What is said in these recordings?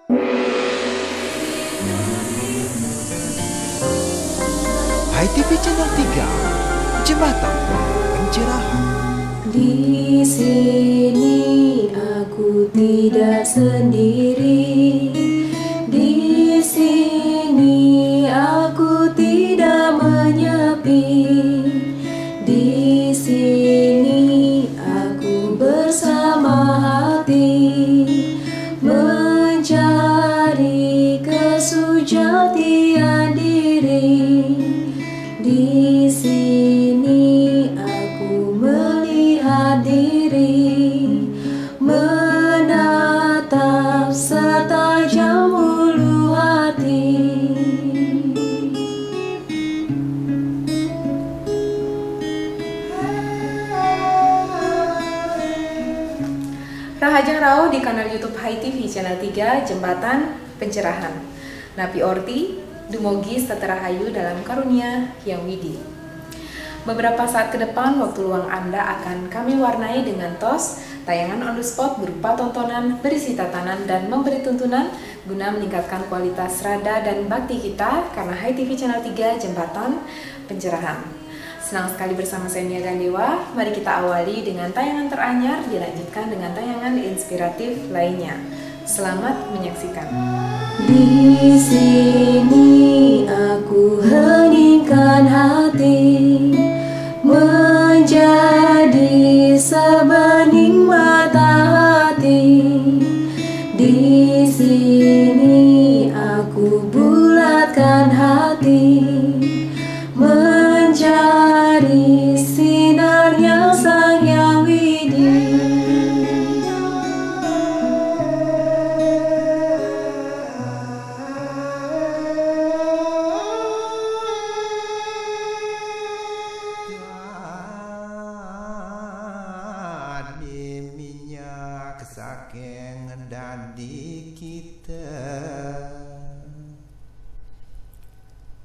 HiTV Channel 3, Jembatan Pencerahan. Di sini aku tidak sendiri. Di sini aku tidak menyepi. Di sini aku bersama hati mencari kesujatian diri. Di sini aku melihat diri, menatap setajam ulu hati. Rahaja Rao di kanal YouTube HiTV Channel 3 Jembatan Pencerahan. Napi Orti Dumogi Seterahayu dalam karunia Hyang Widi. Beberapa saat ke depan, waktu luang Anda akan kami warnai dengan TOS, tayangan on the spot berupa tontonan berisi tatanan dan memberi tuntunan guna meningkatkan kualitas rada dan bakti kita karena HiTV Channel 3 Jembatan Pencerahan. Senang sekali bersama saya Nia Gandewa. Mari kita awali dengan tayangan teranyar, dilanjutkan dengan tayangan inspiratif lainnya. Selamat menyaksikan. Di sini aku heningkan hati menjadi sebening mata hati. Di sini aku bulatkan hati mencari sinarnya Sang Hyang Widi. Saking dadi kita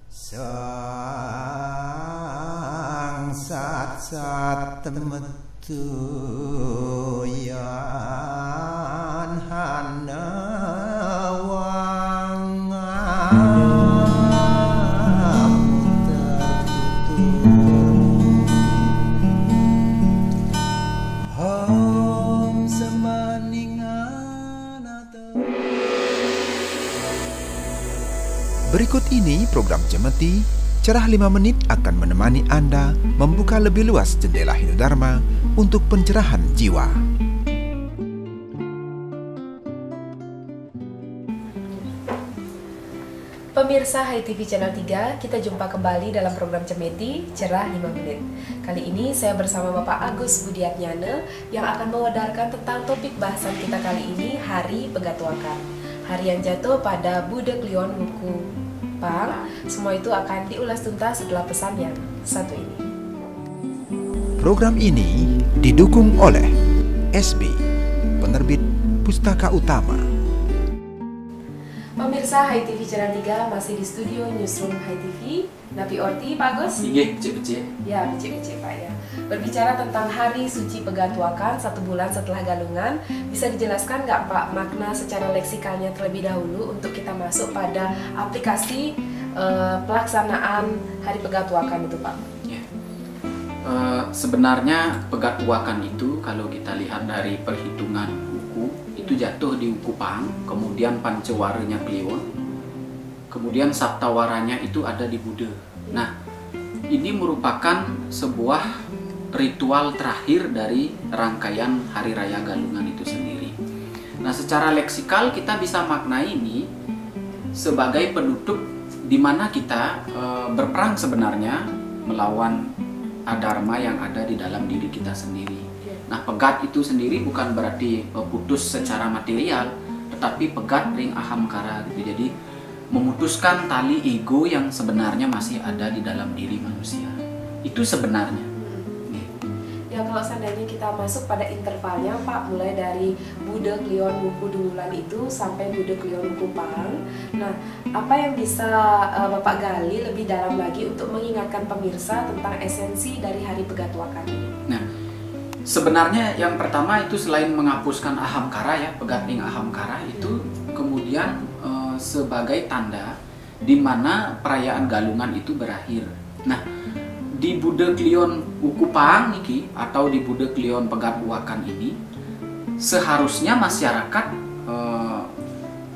sang sat metu yan hana Berikut ini program Cemeti, Cerah 5 Menit akan menemani Anda membuka lebih luas jendela Hinodharma untuk pencerahan jiwa. Pemirsa HiTV Channel 3, kita jumpa kembali dalam program Cemeti, Cerah 5 Menit. Kali ini saya bersama Bapak Agus Budiatnyana yang akan mewadarkan tentang topik bahasan kita kali ini, Hari Pegatuakan. Hari yang jatuh pada Buddha Klion Wuku Pang. Semua itu akan diulas tuntas setelah pesan yang satu ini. Program ini didukung oleh SB, penerbit Pustaka Utama. Pemirsa HiTV Channel 3 masih di studio Newsroom HiTV. Napi Orti, Pak Agus? Iya, becek-becek. Ya, becek-becek Pak ya. Berbicara tentang Hari Suci Pegatuakan 1 bulan setelah galungan, bisa dijelaskan nggak Pak makna secara leksikalnya terlebih dahulu untuk kita masuk pada aplikasi pelaksanaan Hari Pegatuakan itu Pak? Ya. Sebenarnya Pegatuakan itu kalau kita lihat dari perhitungan uku, itu jatuh di uku Pang, kemudian pancewaranya Kliwon, kemudian saptawaranya itu ada di Buddha. Nah, ini merupakan sebuah ritual terakhir dari rangkaian Hari Raya Galungan itu sendiri. Nah, secara leksikal kita bisa maknai ini sebagai penutup di mana kita berperang sebenarnya melawan adharma yang ada di dalam diri kita sendiri. Nah, pegat itu sendiri bukan berarti putus secara material, tetapi pegat ring ahamkara gitu. Jadi memutuskan tali ego yang sebenarnya masih ada di dalam diri manusia. Itu sebenarnya. Ya, kalau seandainya kita masuk pada intervalnya Pak, mulai dari Buddha Klion Wuku Dululan itu sampai Buddha Klion Wuku Pang. Nah, apa yang bisa Bapak gali lebih dalam lagi untuk mengingatkan pemirsa tentang esensi dari Hari Pegatuakan ini? Nah, sebenarnya yang pertama itu selain menghapuskan ahamkara ya, pegat ring ahamkara itu kemudian kemudian sebagai tanda di mana perayaan galungan itu berakhir. Nah, di Bude Klion Ukupang niki atau di Bude Klion Pegat Uakan ini seharusnya masyarakat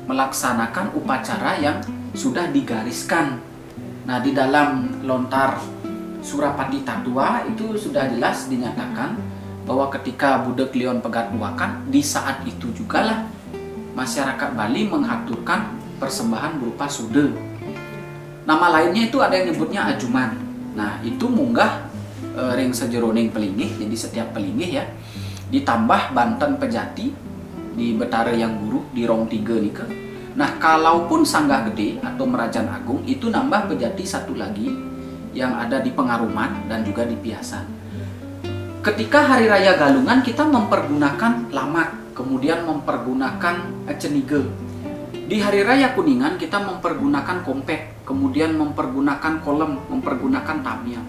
melaksanakan upacara yang sudah digariskan. Nah, di dalam lontar Surapati Tatua itu sudah jelas dinyatakan bahwa ketika Bude Klion Pegat Uakan, di saat itu jugalah masyarakat Bali mengaturkan persembahan berupa sude. Nama lainnya itu ada yang nyebutnya ajuman. Nah, itu munggah ring sejeroning pelingih, jadi setiap pelingih ya, ditambah Banten Pejati di Betara Yang Guru di Rong 3 nih ke. Nah, kalaupun Sanggah Gede atau Merajan Agung itu nambah Pejati satu lagi yang ada di Pengaruman dan juga di Piasan. Ketika Hari Raya Galungan kita mempergunakan lamak, kemudian mempergunakan cenige. Di Hari Raya Kuningan kita mempergunakan kompek, kemudian mempergunakan kolem, mempergunakan tamiang.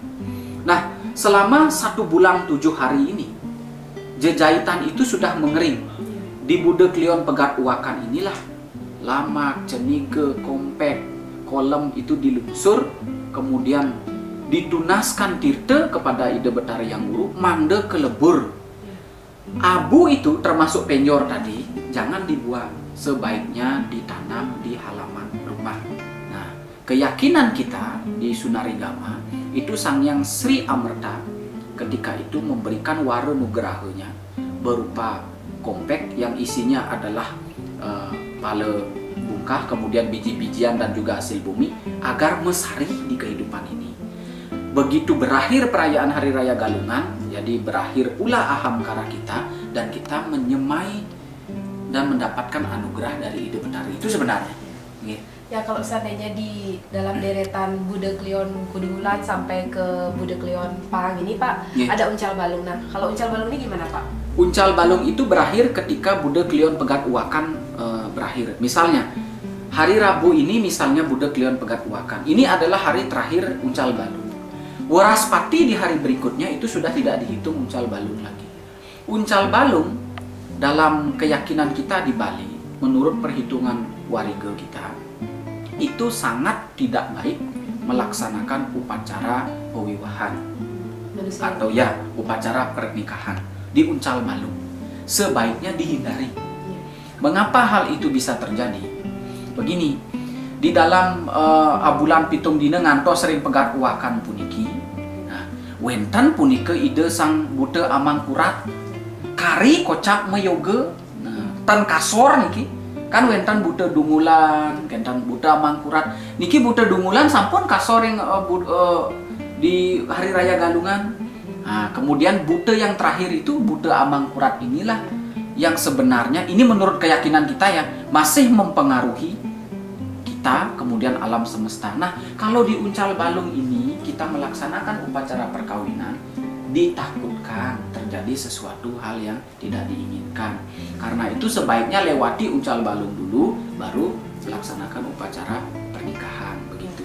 Nah, selama 1 bulan 7 hari ini, jejahitan itu sudah mengering. Di Bude Klion Pegat Uakan inilah lamak, cenige, kompek, kolem itu dilungsur, kemudian ditunaskan tirte kepada Ide Betara Yang Guru, mande ke lebur. Abu itu termasuk penyor tadi, jangan dibuang, sebaiknya ditanam di halaman rumah. Nah, keyakinan kita di Sunarigama itu Sangyang Sri Amerta ketika itu memberikan wara nugrahanya berupa kompek yang isinya adalah pale bungkah, kemudian biji-bijian dan juga hasil bumi agar mesari di kehidupan ini. Begitu berakhir perayaan Hari Raya Galungan, jadi berakhir pula ahamkara kita dan kita menyemai dan mendapatkan anugerah dari Ide Betara itu sebenarnya. Ya, kalau seandainya di dalam deretan Bude Klion Kudungulan sampai ke Bude Klion Pang ini Pak, ada uncal balung. Nah, kalau uncal balung ini gimana Pak? Uncal balung itu berakhir ketika Bude Klion Pegat Uakan berakhir. Misalnya hari Rabu ini misalnya Bude Klion Pegat Uakan. Ini adalah hari terakhir uncal balung. Waraspati di hari berikutnya itu sudah tidak dihitung uncal balung lagi. Uncal balung dalam keyakinan kita di Bali, menurut perhitungan warga kita, itu sangat tidak baik melaksanakan upacara pewiwahan atau ya upacara pernikahan di uncal balung. Sebaiknya dihindari. Mengapa hal itu bisa terjadi? Begini, di dalam abulan pitung dina ngantos sering pegat uakan puniki. Nah, wenten punike ide sang Bude Amangkurat kari kocak meyoge. Nah, tan kasor niki kan wenten Bude Dungulan, kentan Bude Amangkurat. Niki Bude Dungulan sampun kasor yang di Hari Raya Galungan. Nah, kemudian Bude yang terakhir itu Bude Amangkurat inilah yang sebenarnya ini menurut keyakinan kita ya masih mempengaruhi kita, kemudian alam semesta. Nah, kalau di uncal balung ini kita melaksanakan upacara perkawinan, ditakutkan terjadi sesuatu hal yang tidak diinginkan. Karena itu sebaiknya lewati uncal balung dulu, baru melaksanakan upacara pernikahan, begitu.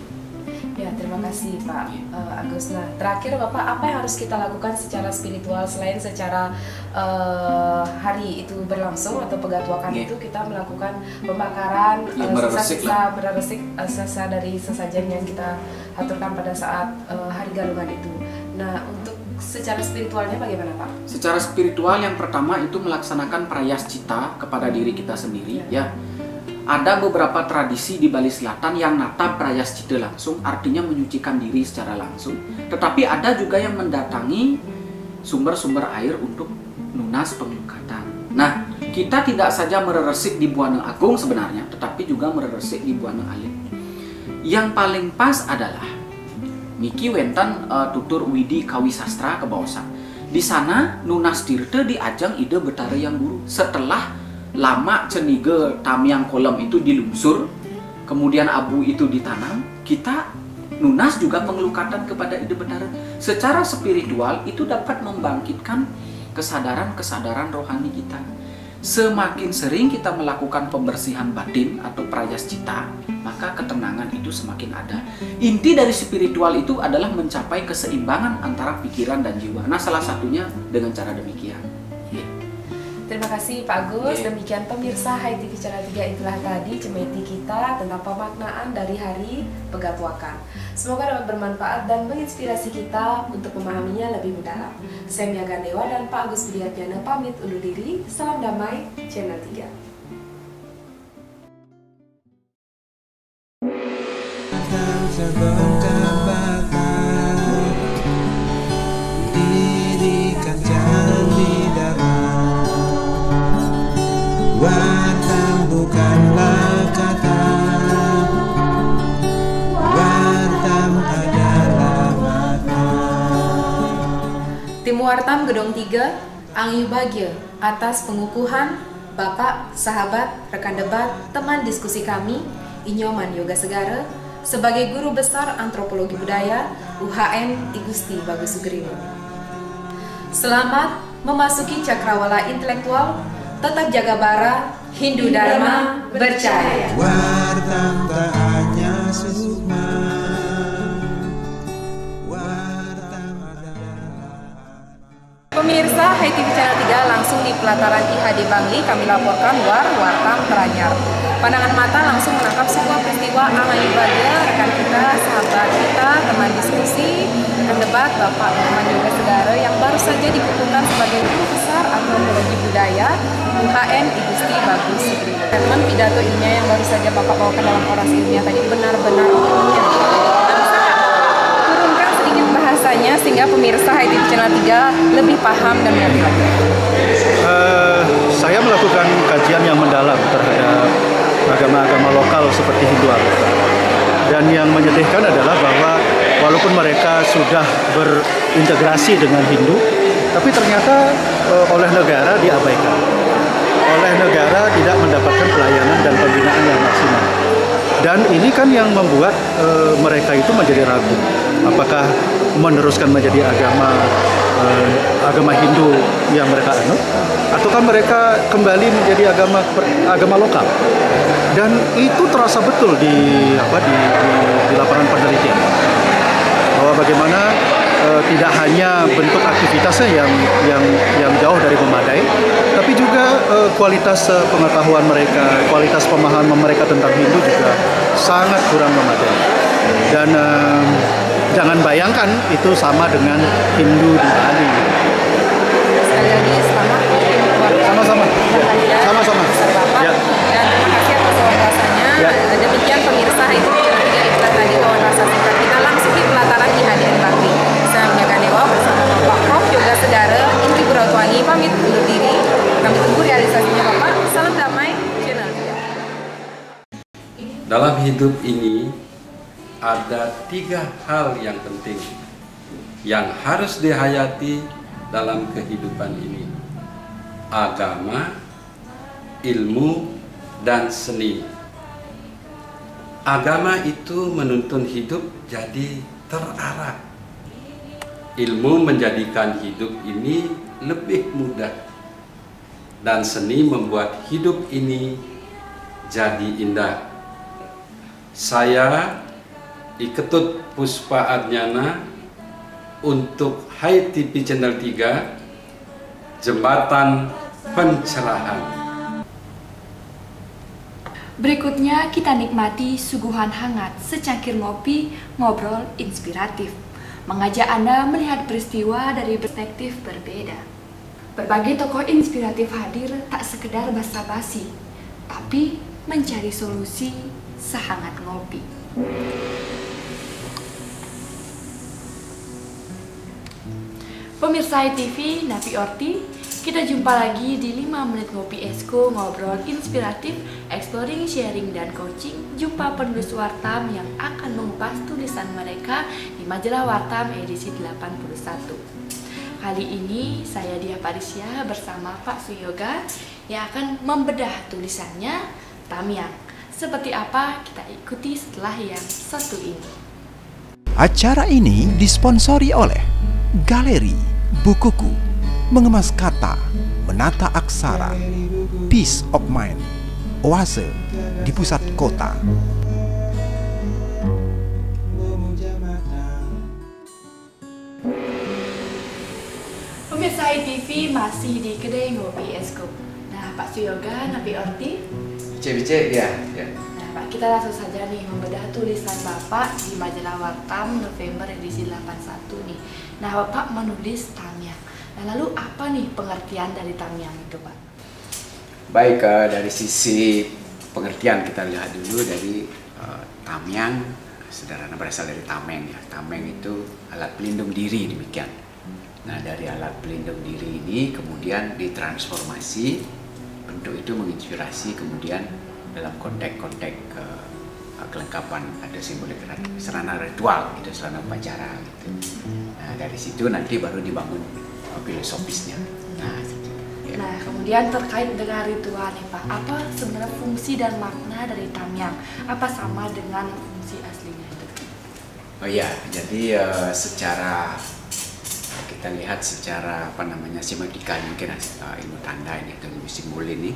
Ya, terima kasih Pak Agus. Nah, terakhir Bapak, apa yang harus kita lakukan secara spiritual selain secara hari itu berlangsung atau pegatuakan itu kita melakukan pembakaran sisa dari sesajen yang kita aturkan pada saat hari Galungan itu. Nah, untuk secara spiritualnya bagaimana Pak? Secara spiritual yang pertama itu melaksanakan prayaschita kepada diri kita sendiri ya. Ada beberapa tradisi di Bali Selatan yang nata prayaschita langsung, artinya menyucikan diri secara langsung. Tetapi ada juga yang mendatangi sumber-sumber air untuk lunas penglukatan. Nah, kita tidak saja mereresik di Buana Agung sebenarnya, tetapi juga mereresik di Buana Alit. Yang paling pas adalah Niki wenten tutur Widi Kawisastra ke Bawasa. Di sana nunas tirte di ajang Ide Betara Yang Guru. Setelah lama cenige tamiang kolem itu dilungsur, kemudian abu itu ditanam, kita nunas juga pengelukatan kepada Ide Betara. Secara spiritual itu dapat membangkitkan kesadaran-kesadaran rohani kita. Semakin sering kita melakukan pembersihan batin atau prayaschita, maka ketenangan itu semakin ada. Inti dari spiritual itu adalah mencapai keseimbangan antara pikiran dan jiwa. Nah, salah satunya dengan cara demikian. Terima kasih Pak Agus. Demikian pemirsa Hai TV Channel 3, itulah tadi cemeti kita tentang pemaknaan dari Hari Pegatuakan. Semoga dapat bermanfaat dan menginspirasi kita untuk memahaminya lebih mendalam. Saya Mia Gandewa dan Pak Agus Widiarjana pamit undur diri. Salam damai Channel 3. Dirikan candi darat, Wartam bukanlah kata, Wartam adalah mata. Tim Wartam Gedong 3, Angyu Bagio atas pengukuhan Bapak, sahabat, rekan debat, teman diskusi kami, Inyoman Yoga Segara, sebagai Guru Besar Antropologi Budaya UHM I Gusti Bagus Sugerimo. Selamat memasuki cakrawala intelektual, tetap jaga bara, Hindu Dharma bercahaya. Wartam tak hanya sukma, Wartam adalah. Pemirsa Hai TV Channel 3, langsung di pelataran IHD Bangli kami laporkan Wartam Teranyar. Pandangan mata langsung menangkap sebuah peristiwa Angyu Bagio, rekan kita, sahabat kita, teman diskusi, rekan debat, Bapak Inyoman Yoga Segara yang baru saja dikukuhkan sebagai Guru Besar Antropologi Budaya UHM I Gusti Bagus Sugerimo. Teman pidato ilmiah yang baru saja Bapak bawakan dalam orasi ilmiah tadi benar-benar ilmiah. Turunkan sedikit bahasanya sehingga pemirsa Hai TV Channel 3 lebih paham dan mengerti lagi. Saya melakukan kajian yang mendalam terhadap agama-agama lokal seperti Hindu Arta. Dan yang menyedihkan adalah bahwa walaupun mereka sudah berintegrasi dengan Hindu, tapi ternyata oleh negara diabaikan. Oleh negara tidak mendapatkan pelayanan dan pembinaan yang maksimal. Dan ini kan yang membuat mereka itu menjadi ragu. Apakah meneruskan menjadi agama Hindu yang mereka anut, ataukah mereka kembali menjadi agama lokal? Dan itu terasa betul di lapangan penelitian bahwa bagaimana tidak hanya bentuk aktivitasnya yang jauh dari memadai, tapi juga kualitas pengetahuan mereka, kualitas pemahaman mereka tentang Hindu juga sangat kurang memadai. Dan jangan bayangkan itu sama dengan Hindu di Bali. Sekali lagi selamat Sama-sama. Sama-sama. Ya. Dan terima kasih atas wawasannya. Ya. Demikian pemirsa Hai TV Channel 3, itulah tadi wawancara singkat kita langsung di pelataran IHDN Bangli. Saya Mia Gandewa bersama Bapak Prof Yoga Segara, Inti Burawatwangi pamit undur diri. Kami tunggu realisasinya Bapak. Salam damai Channel 3. Dalam hidup ini ada 3 hal yang penting yang harus dihayati dalam kehidupan ini: agama, ilmu, dan seni. Agama itu menuntun hidup jadi terarah. Ilmu menjadikan hidup ini lebih mudah. Dan seni membuat hidup ini jadi indah. Saya Iketut Puspa Adnyana untuk Hai TV Channel 3, Jembatan Pencerahan. Berikutnya kita nikmati suguhan hangat secangkir ngopi ngobrol inspiratif, mengajak Anda melihat peristiwa dari perspektif berbeda. Berbagai tokoh inspiratif hadir tak sekedar basa-basi, tapi mencari solusi sehangat ngopi. Pemirsa ITV, Napi Orti, kita jumpa lagi di 5 menit ngopi esko, ngobrol inspiratif, exploring, sharing, dan coaching. Jumpa penulis Wartam yang akan mengupas tulisan mereka di majalah Wartam edisi 81. Kali ini saya Dia Parisya bersama Pak Suyoga yang akan membedah tulisannya Tamiang. Seperti apa kita ikuti setelah yang satu ini. Acara ini disponsori oleh Galeri Bukuku, mengemas kata, menata aksara, Peace of Mind, Oase di pusat kota. Pemirsa ITV masih di Kedai Ngopi Esko. Nah, Pak Suyoga, Nabi Orti. Cek ya. Nah, Pak, kita langsung saja nih membedah tulisan Bapak di majalah Wartam November edisi 81 nih. Nah, Bapak menulis Tamyang. Nah, lalu apa nih pengertian dari Tamyang itu, Pak? Baik, dari sisi pengertian kita lihat dulu dari Tamyang. Sederhana berasal dari tameng ya. Tameng itu alat pelindung diri, demikian. Nah, dari alat pelindung diri ini kemudian ditransformasi, bentuk itu menginspirasi kemudian dalam konteks-konteks kelengkapan, ada simbol sarana ritual gitu, sarana upacara gitu. Nah, dari situ nanti baru dibangun filosofisnya. Nah, kemudian terkait dengan ritual nih Pak, apa sebenarnya fungsi dan makna dari Tamyang? Apa sama dengan fungsi aslinya itu? Oh iya, jadi secara kita lihat secara semiotika mungkin ilmu tanda ini atau simbol ini.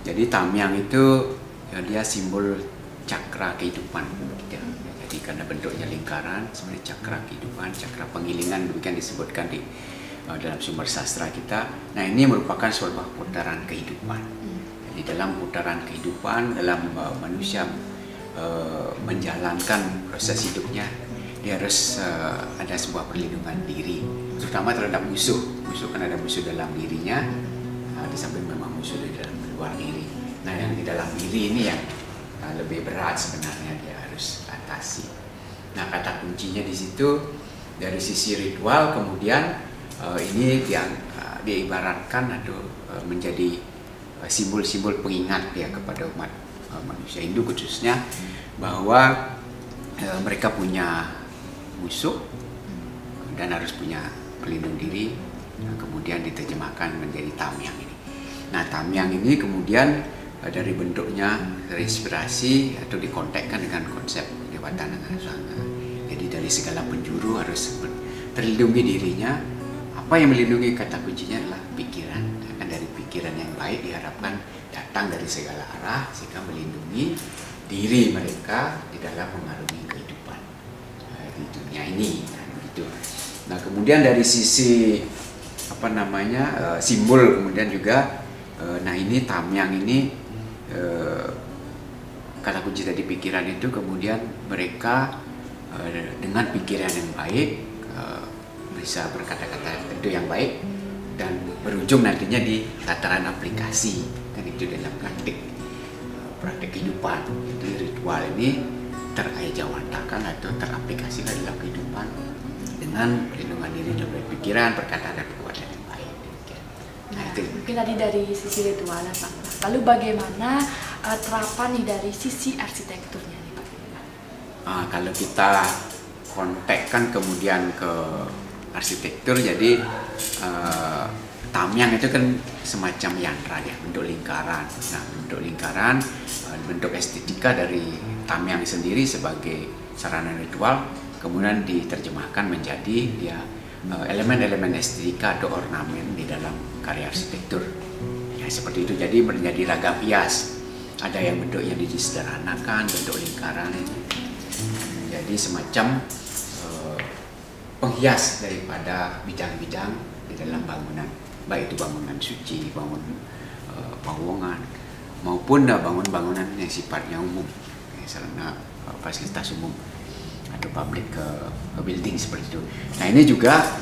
Jadi Tamyang itu ya, dia simbol cakra kehidupan gitu. Jadi karena bentuknya lingkaran seperti cakra kehidupan, cakra penggilingan demikian disebutkan di dalam sumber sastra kita. Nah, ini merupakan sebuah putaran kehidupan. Jadi dalam putaran kehidupan, dalam manusia menjalankan proses hidupnya, dia harus ada sebuah perlindungan diri, terutama terhadap musuh. Musuh kan ada musuh dalam dirinya, di samping memang musuh di dalam luar diri. Nah, yang di dalam diri ini yang lebih berat sebenarnya dia harus atasi. Nah, kata kuncinya di situ dari sisi ritual kemudian ini yang diibaratkan atau menjadi simbol-simbol pengingat ya kepada umat manusia Hindu khususnya bahwa mereka punya musuh dan harus punya pelindung diri. Kemudian diterjemahkan menjadi Tamyang ini. Nah, Tamyang ini kemudian dari bentuknya terinspirasi atau dikontekkan dengan konsep Dewa Tanah Sanga. Jadi dari segala penjuru harus terlindungi dirinya. Apa yang melindungi kata kuncinya adalah pikiran. Karena dari pikiran yang baik diharapkan datang dari segala arah sehingga melindungi diri mereka di dalam mengarungi kehidupan di dunia ini. Nah, kemudian dari sisi simbol kemudian juga nah ini Tamyang ini kata kunci tadi pikiran itu kemudian mereka dengan pikiran yang baik bisa berkata-kata tentu yang baik dan berujung nantinya di tataran aplikasi kan itu dalam praktik kehidupan. Jadi ritual ini terajawantakan atau teraplikasikan dalam kehidupan dengan perlindungan diri dan pikiran, perkataan dan perbuatan yang baik. Nah, itu mungkin tadi dari sisi ritualnya Pak. Lalu bagaimana terapan nih dari sisi arsitekturnya nih Pak? Kalau kita kontekkan kemudian ke arsitektur, jadi Tamyang itu kan semacam yantra ya, bentuk lingkaran. Nah, bentuk lingkaran, bentuk estetika dari Tamyang sendiri sebagai sarana ritual kemudian diterjemahkan menjadi ya elemen-elemen estetika atau ornamen di dalam karya arsitektur. Ya, seperti itu. Jadi menjadi ragam hias. Ada yang bentuknya disederhanakan, bentuk lingkaran ini. Jadi semacam penghias daripada bidang-bidang di dalam bangunan, baik itu bangunan suci, bangunan pawongan, maupun bangunan-bangunan yang sifatnya umum, sarana fasilitas umum atau public building seperti itu. Nah, ini juga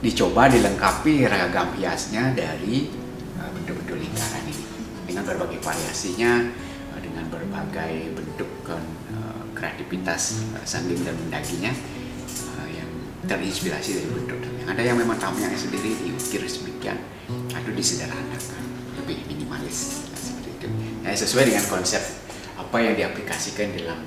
dicoba dilengkapi ragam hiasnya dari bentuk-bentuk lingkaran ini dengan berbagai variasinya, dengan berbagai bentuk kreativitas Sangging dan Mendakinya yang terinspirasi dari bentuk Tamyang. Ada yang memang Tamyangnya sendiri diukir sedemikian atau disederhanakan, lebih minimalis seperti itu. Nah, sesuai dengan konsep apa yang diaplikasikan dalam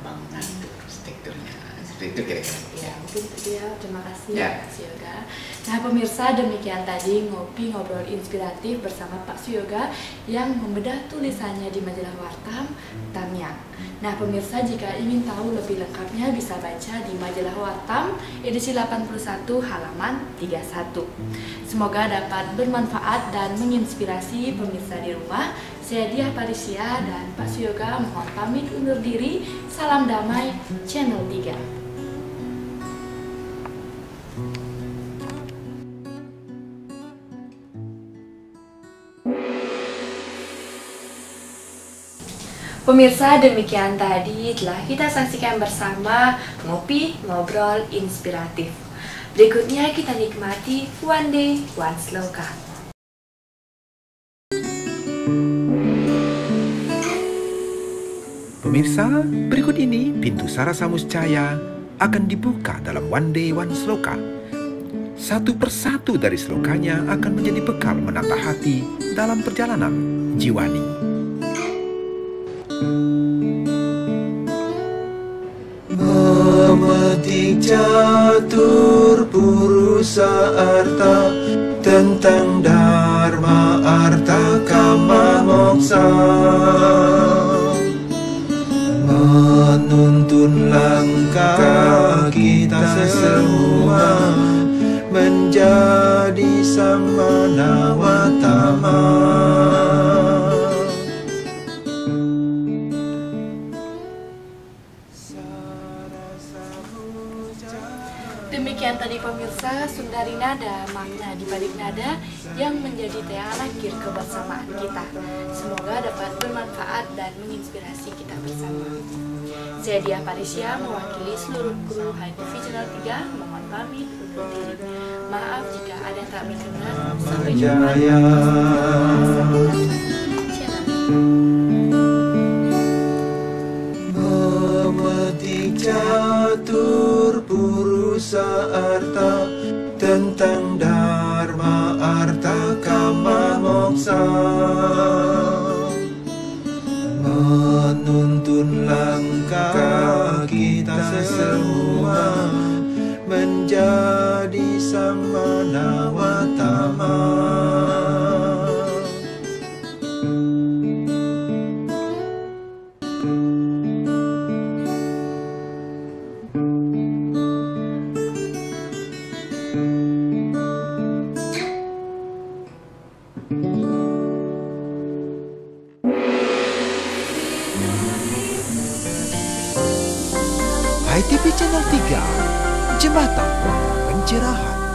bangunan itu, arsitekturnya. Seperti itu kira-kira. Ya, mungkin itu ya. Terima kasih ya. Pak Suyoga. Nah, pemirsa, demikian tadi ngopi-ngobrol inspiratif bersama Pak Suyoga yang membedah tulisannya di majalah Wartam, Tamyang. Nah, pemirsa, jika ingin tahu lebih lengkapnya bisa baca di majalah Wartam edisi 81 halaman 31. Semoga dapat bermanfaat dan menginspirasi pemirsa di rumah. Saya Diah Parisia dan Pak Suyoga mohon pamit undur diri. Salam damai, Channel 3. Pemirsa, demikian tadi telah kita saksikan bersama Ngopi Ngobrol Inspiratif. Berikutnya kita nikmati One Day One Sloka. Pemirsa, berikut ini pintu Sarasa Muscaya akan dibuka dalam One Day One Sloka. Satu persatu dari slokanya akan menjadi bekal menata hati dalam perjalanan jiwani. Memetik catur purusa arta tentang dharma arta kama moksa, menuntun langkah kita semua menjadi samana watama. Demikian tadi pemirsa Sundari Nada, makna di balik nada yang menjadi tiang akhir kebersamaan kita. Semoga dapat bermanfaat dan menginspirasi kita bersama. Saya Diah Parisya mewakili seluruh kru HTV Channel 3 mohon pamit undur diri. Maaf jika ada yang tak berkenan. Sampai jumpa. Memetik catur purusa arta tentang dharma arta kama moksa, menuntun langkah kita semua menjadi samana watama. HTV Channel 3, Jembatan Pencerahan.